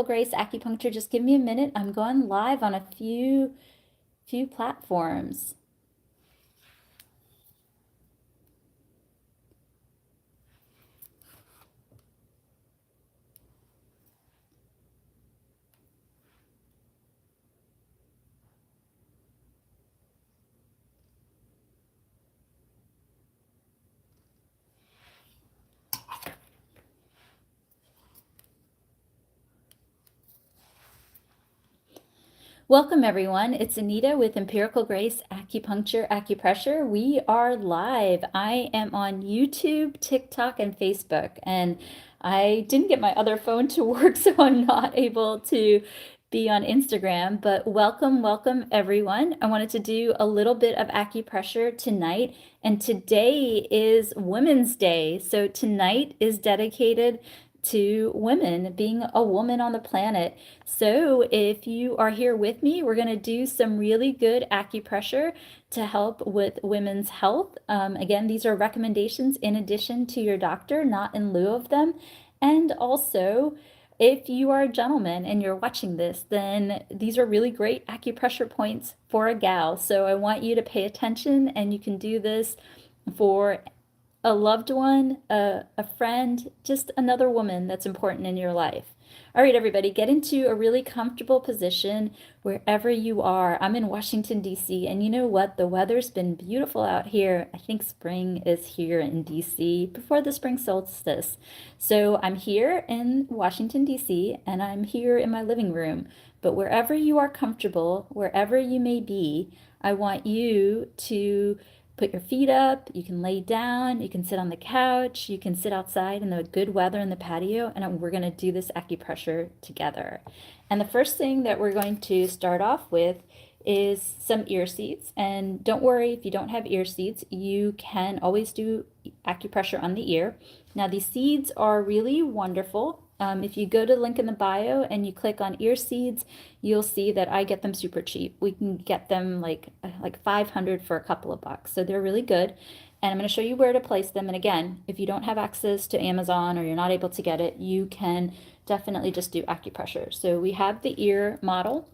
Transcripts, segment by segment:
Grace Acupuncture. Just give me a minute. I'm going live on a few platforms. Welcome everyone. It's Anita with Empirical Grace Acupuncture Acupressure. We are live. I am on YouTube, TikTok, and Facebook, and I didn't get my other phone to work, so I'm not able to be on Instagram, but welcome everyone. I wanted to do a little bit of acupressure tonight, and today is Women's Day. So tonight is dedicated to women, being a woman on the planet. So if you are here with me, we're going to do some really good acupressure to help with women's health. Again, these are recommendations in addition to your doctor, not in lieu of them. And also, if you are a gentleman and you're watching this, then these are really great acupressure points for a gal. So I want you to pay attention, and you can do this for a loved one, a friend, just another woman that's important in your life. All right, everybody, get into a really comfortable position wherever you are. I'm in Washington, D.C., and you know what? The weather's been beautiful out here. I think spring is here in D.C. before the spring solstice. So I'm here in Washington, D.C., and I'm here in my living room. But wherever you are comfortable, wherever you may be, I want you to put your feet up, you can lay down, you can sit on the couch, you can sit outside in the good weather in the patio, and we're going to do this acupressure together. And the first thing that we're going to start off with is some ear seeds. And don't worry if you don't have ear seeds, you can always do acupressure on the ear. Now, these seeds are really wonderful. If you go to the link in the bio and you click on ear seeds, you'll see that I get them super cheap. We can get them like 500 for a couple of bucks. So they're really good. And I'm going to show you where to place them. And again, if you don't have access to Amazon or you're not able to get it, you can definitely just do acupressure. So we have the ear model.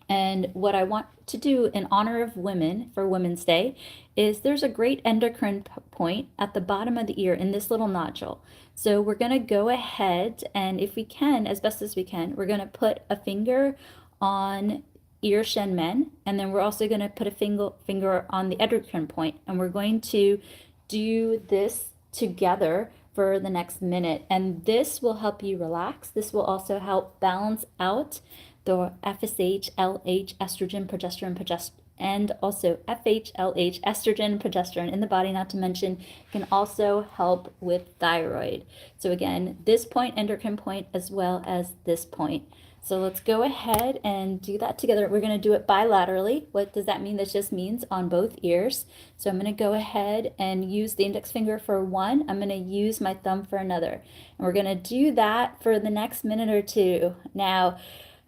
And what I want to do in honor of women for Women's Day is there's a great endocrine point at the bottom of the ear in this little nodule. So we're going to go ahead, and if we can, as best as we can, we're going to put a finger on ear shen men, and then we're also going to put a finger on the endocrine point, and we're going to do this together for the next minute. And this will help you relax. This will also help balance out the FSH, LH, estrogen, progesterone, and also FH, LH, estrogen, progesterone in the body, not to mention can also help with thyroid. So again, this point, endocrine point, as well as this point. So let's go ahead and do that together. We're going to do it bilaterally. What does that mean? That just means on both ears. So I'm going to go ahead and use the index finger for one. I'm going to use my thumb for another. And we're going to do that for the next minute or two. Now,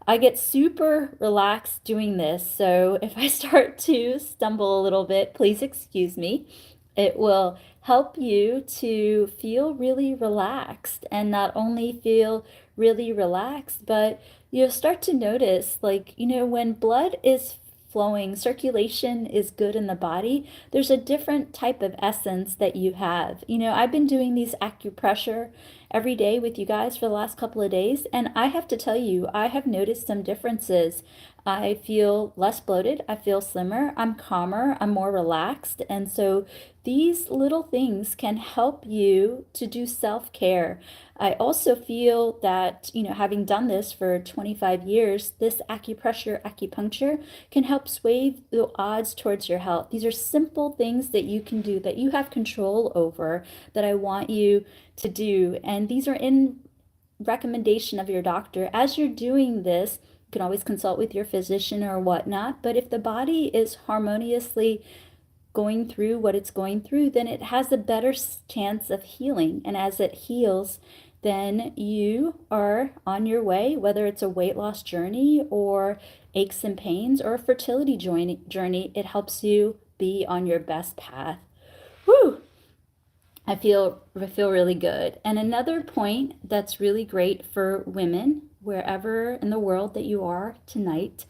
I get super relaxed doing this, so if I start to stumble a little bit, please excuse me. It will help you to feel really relaxed, and not only feel really relaxed, but you'll start to notice, like, when blood is flowing, circulation is good in the body, there's a different type of essence that you have. I've been doing these acupressure every day with you guys for the last couple of days, and I have to tell you, I have noticed some differences. I feel less bloated, I feel slimmer, I'm calmer, I'm more relaxed, and so these little things can help you to do self-care. I also feel that, having done this for 25 years, this acupuncture can help sway the odds towards your health. These are simple things that you can do, that you have control over, that I want you to do. And these are in recommendation of your doctor. As you're doing this, you can always consult with your physician or whatnot. But if the body is harmoniously going through what it's going through, then it has a better chance of healing. And as it heals, then you are on your way, whether it's a weight loss journey or aches and pains or a fertility journey, it helps you be on your best path. Whew. I feel really good. And another point that's really great for women, wherever in the world that you are tonight,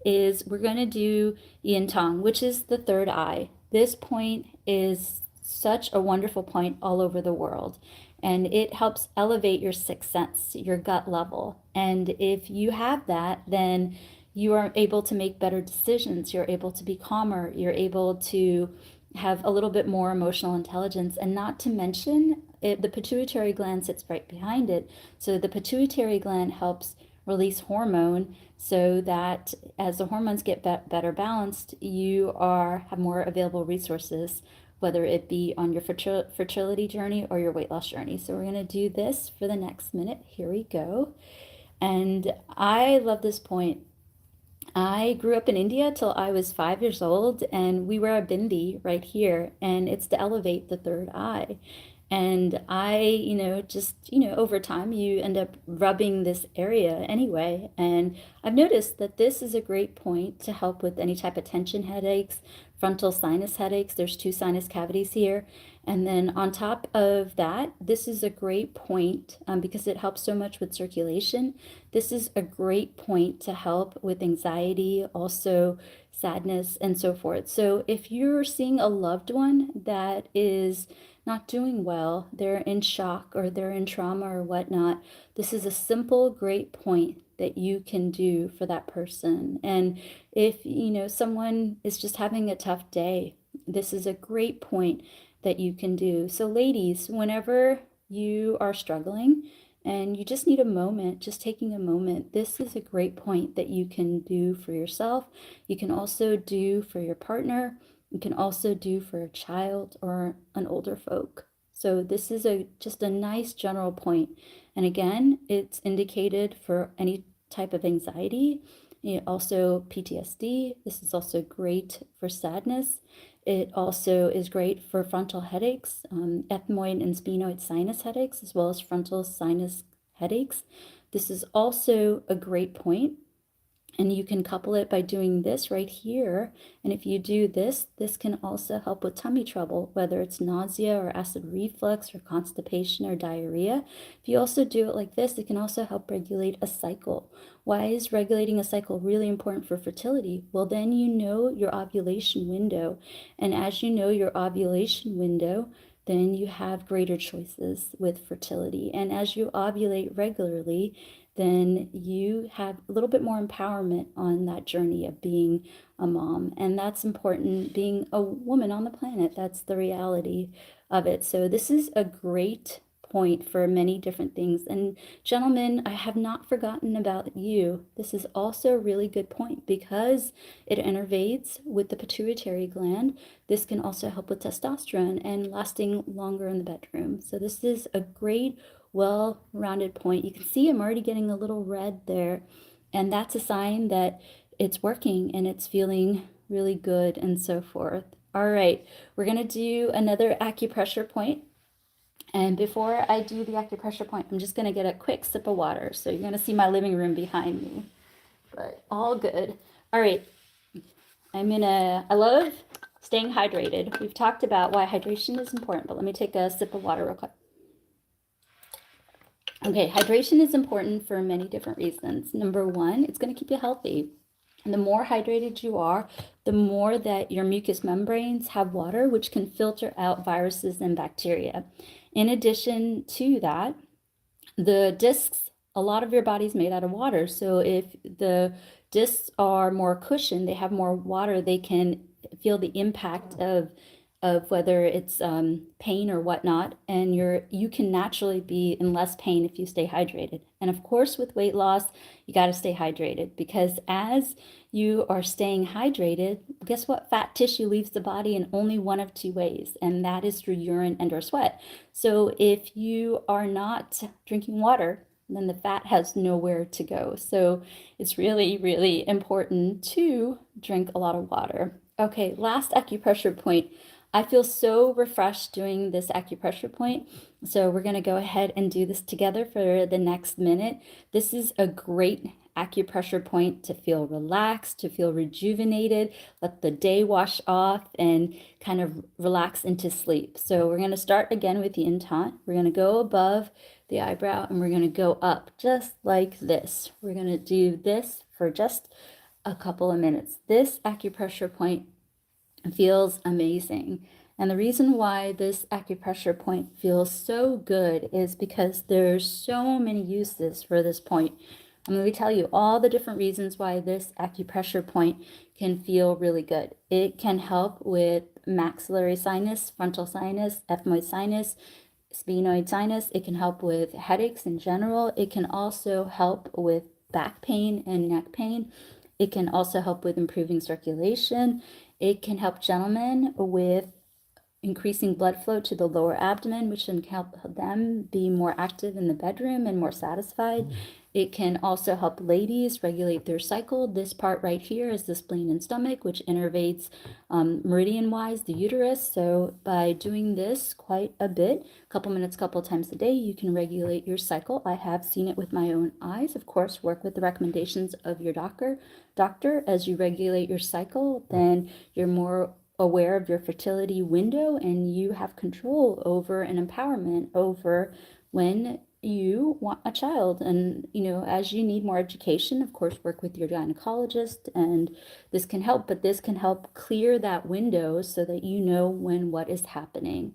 is we're going to do yin tong, which is the third eye. This point is such a wonderful point all over the world. And it helps elevate your sixth sense, your gut level. And if you have that, then you are able to make better decisions. You're able to be calmer. You're able to have a little bit more emotional intelligence, and not to mention the pituitary gland sits right behind it. So the pituitary gland helps release hormone so that as the hormones get better balanced, you have more available resources, whether it be on your fertility journey or your weight loss journey. So we're going to do this for the next minute. Here we go. And I love this point. I grew up in India till I was 5 years old, and we wear a bindi right here, and it's to elevate the third eye. And over time, you end up rubbing this area anyway. And I've noticed that this is a great point to help with any type of tension headaches, frontal sinus headaches. There's two sinus cavities here. And then on top of that, this is a great point because it helps so much with circulation. This is a great point to help with anxiety, also sadness, and so forth. So if you're seeing a loved one that is not doing well, they're in shock or they're in trauma or whatnot, this is a simple, great point that you can do for that person. And if someone is just having a tough day, this is a great point that you can do. So ladies, whenever you are struggling and you just need a moment, just taking a moment, this is a great point that you can do for yourself. You can also do for your partner. You can also do for a child or an older folk. So this is just a nice general point. And again, it's indicated for any type of anxiety, also PTSD. This is also great for sadness. It also is great for frontal headaches, ethmoid and sphenoid sinus headaches, as well as frontal sinus headaches. This is also a great point. And you can couple it by doing this right here. And if you do this, this can also help with tummy trouble, whether it's nausea or acid reflux or constipation or diarrhea. If you also do it like this, it can also help regulate a cycle. Why is regulating a cycle really important for fertility? Well, then you know your ovulation window. And as you know your ovulation window, then you have greater choices with fertility. And as you ovulate regularly, then you have a little bit more empowerment on that journey of being a mom. And that's important, being a woman on the planet. That's the reality of it. So this is a great point for many different things. And gentlemen, I have not forgotten about you. This is also a really good point because it innervates with the pituitary gland. This can also help with testosterone and lasting longer in the bedroom. So this is a great well-rounded point. You can see I'm already getting a little red there, and that's a sign that it's working and it's feeling really good and so forth. All right, we're going to do another acupressure point. And before I do the acupressure point, I'm just going to get a quick sip of water. So you're going to see my living room behind me, but all good. All right, I love staying hydrated. We've talked about why hydration is important, but let me take a sip of water real quick. Okay, hydration is important for many different reasons. Number one, it's going to keep you healthy. And the more hydrated you are, the more that your mucous membranes have water, which can filter out viruses and bacteria. In addition to that, the discs, a lot of your body's made out of water. So if the discs are more cushioned, they have more water, they can feel the impact of whether it's pain or whatnot, and you can naturally be in less pain if you stay hydrated. And of course, with weight loss, you got to stay hydrated because as you are staying hydrated, guess what? Fat tissue leaves the body in only one of two ways, and that is through urine and or sweat. So if you are not drinking water, then the fat has nowhere to go. So it's really, really important to drink a lot of water. Okay, last acupressure point. I feel so refreshed doing this acupressure point. So we're going to go ahead and do this together for the next minute. This is a great acupressure point to feel relaxed, to feel rejuvenated, let the day wash off, and kind of relax into sleep. So we're going to start again with the intent. We're going to go above the eyebrow and we're going to go up just like this. We're going to do this for just a couple of minutes. This acupressure point feels amazing. And the reason why this acupressure point feels so good is because there's so many uses for this point. I'm going to tell you all the different reasons why this acupressure point can feel really good. It can help with maxillary sinus, frontal sinus, ethmoid sinus, sphenoid sinus. It can help with headaches in general. It can also help with back pain and neck pain. It can also help with improving circulation. It can help gentlemen with increasing blood flow to the lower abdomen, which can help them be more active in the bedroom and more satisfied. It can also help ladies regulate their cycle. This part right here is the spleen and stomach, which innervates meridian-wise the uterus. So by doing this quite a bit, a couple minutes, couple times a day, you can regulate your cycle. I have seen it with my own eyes. Of course, work with the recommendations of your doctor. As you regulate your cycle, then you're more aware of your fertility window and you have control over and empowerment over when you want a child. And as you need more education, of course, work with your gynecologist, and this can help, but this can help clear that window so that you know when what is happening.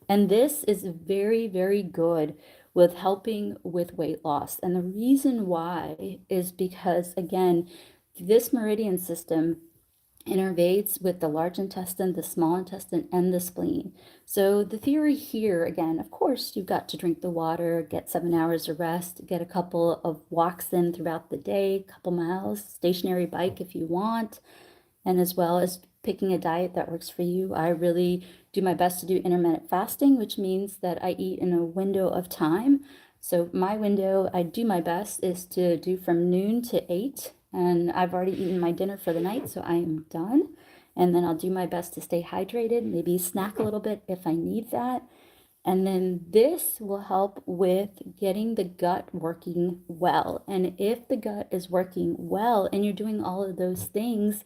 And this is very, very good with helping with weight loss. And the reason why is because, again, this meridian system innervates with the large intestine, the small intestine, and the spleen. So the theory here, again, of course, you've got to drink the water, get 7 hours of rest, get a couple of walks in throughout the day, a couple miles, stationary bike if you want, and as well as picking a diet that works for you. I really do my best to do intermittent fasting, which means that I eat in a window of time. So my window, I do my best, is to do from noon to 8, and I've already eaten my dinner for the night, so I am done. And then I'll do my best to stay hydrated, maybe snack a little bit if I need that. And then this will help with getting the gut working well. And if the gut is working well and you're doing all of those things,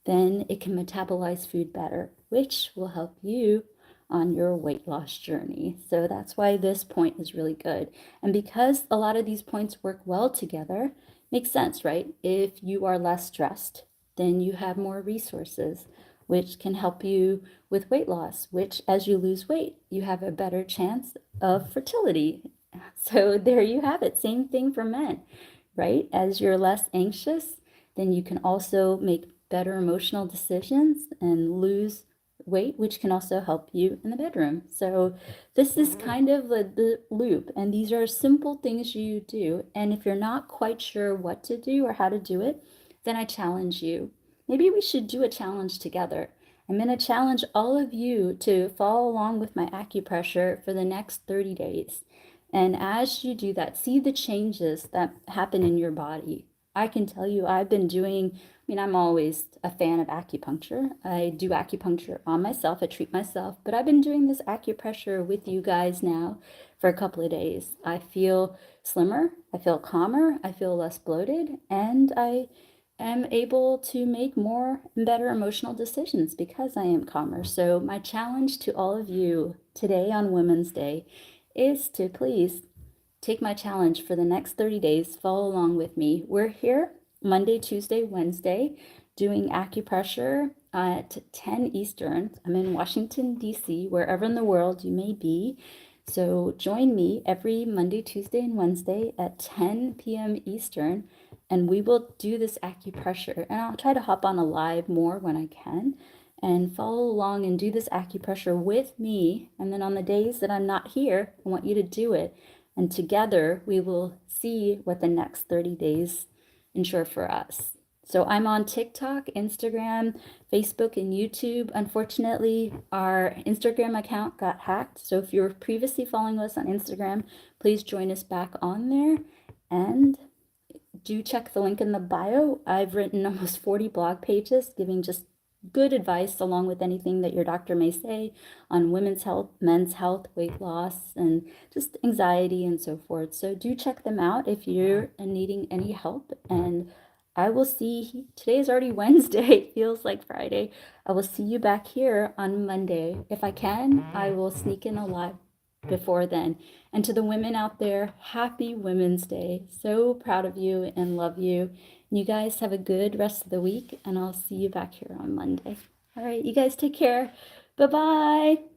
then it can metabolize food better, which will help you on your weight loss journey. So that's why this point is really good. And because a lot of these points work well together, makes sense, right? If you are less stressed, then you have more resources, which can help you with weight loss, which as you lose weight, you have a better chance of fertility. So there you have it. Same thing for men, right? As you're less anxious, then you can also make better emotional decisions and lose weight, which can also help you in the bedroom. So this is kind of the loop, and these are simple things you do. And if you're not quite sure what to do or how to do it, then I challenge you. Maybe we should do a challenge together. I'm going to challenge all of you to follow along with my acupressure for the next 30 days. And as you do that, see the changes that happen in your body. I can tell you, I've been doing, I'm always a fan of acupuncture. I do acupuncture on myself, I treat myself, but I've been doing this acupressure with you guys now for a couple of days. I feel slimmer, I feel calmer, I feel less bloated, and I am able to make more and better emotional decisions because I am calmer. So my challenge to all of you today on Women's Day is to please take my challenge for the next 30 days. Follow along with me. We're here Monday, Tuesday, Wednesday doing acupressure at 10 Eastern. I'm in Washington, D.C., wherever in the world you may be. So join me every Monday, Tuesday, and Wednesday at 10 p.m. Eastern, and we will do this acupressure. And I'll try to hop on a live more when I can and follow along and do this acupressure with me. And then on the days that I'm not here, I want you to do it. And together we will see what the next 30 days ensure for us. So I'm on TikTok, Instagram, Facebook, and YouTube. Unfortunately, our Instagram account got hacked. So if you were previously following us on Instagram, please join us back on there. And do check the link in the bio. I've written almost 40 blog pages giving just good advice along with anything that your doctor may say on women's health, men's health, weight loss, and just anxiety and so forth. So do check them out if you're needing any help. And I will see, today is already Wednesday, feels like Friday. I will see you back here on Monday. If I can, I will sneak in a live before then. And to the women out there, happy Women's Day. So proud of you and love you. And you guys have a good rest of the week, and I'll see you back here on Monday. All right, you guys take care. Bye-bye.